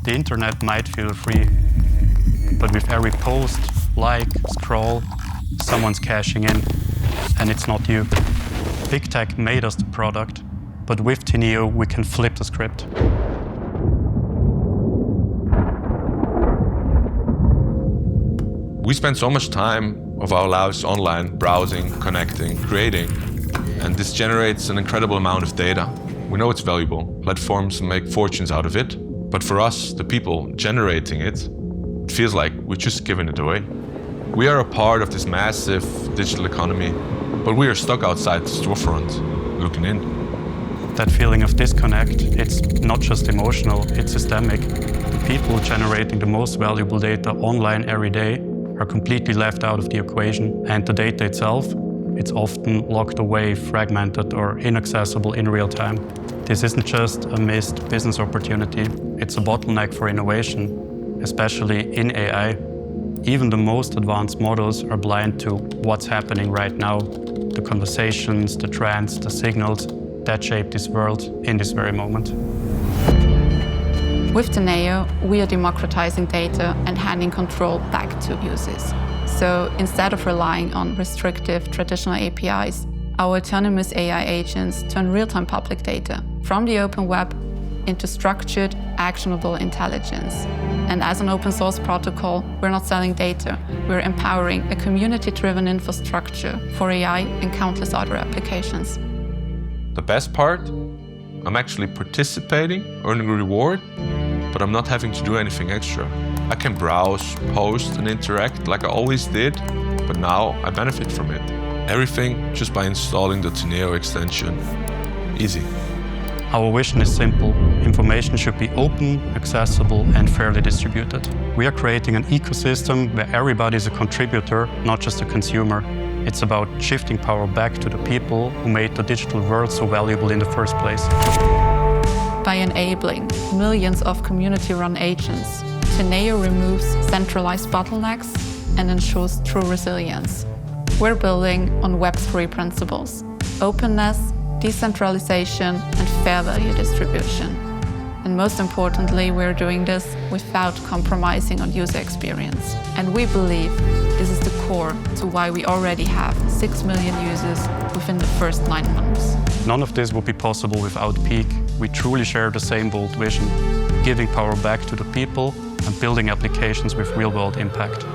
The internet might feel free, but with every post, like, scroll, someone's cashing in, and it's not you. Big tech made us the product, but with Teneo we can flip the script. We spend so much time of our lives online, browsing, connecting, creating, and this generates an incredible amount of data. We know it's valuable. Platforms make fortunes out of it, but for us, the people generating it, it feels like we're just giving it away. We are a part of this massive digital economy, but we are stuck outside the storefront, looking in. That feeling of disconnect, it's not just emotional, it's systemic. The people generating the most valuable data online every day are completely left out of the equation, and the data itself, it's often locked away, fragmented or inaccessible in real time. This isn't just a missed business opportunity, it's a bottleneck for innovation, especially in AI. Even the most advanced models are blind to what's happening right now, the conversations, the trends, the signals that shape this world in this very moment. With Teneo, we are democratizing data and handing control back to users. So instead of relying on restrictive traditional APIs, our autonomous AI agents turn real-time public data from the open web into structured, actionable intelligence. And as an open source protocol, we're not selling data, we're empowering a community-driven infrastructure for AI and countless other applications. The best part? I'm actually participating, earning a reward, but I'm not having to do anything extra. I can browse, post, and interact like I always did, but now I benefit from it. Everything just by installing the Teneo extension. Easy. Our vision is simple. Information should be open, accessible, and fairly distributed. We are creating an ecosystem where everybody is a contributor, not just a consumer. It's about shifting power back to the people who made the digital world so valuable in the first place. By enabling millions of community-run agents, Teneo removes centralized bottlenecks and ensures true resilience. We're building on Web3 principles: openness, decentralization, and fair value distribution. And most importantly, we're doing this without compromising on user experience. And we believe this is the core to why we already have 6 million users within the first 9 months. None of this would be possible without peaq. We truly share the same bold vision, giving power back to the people and building applications with real-world impact.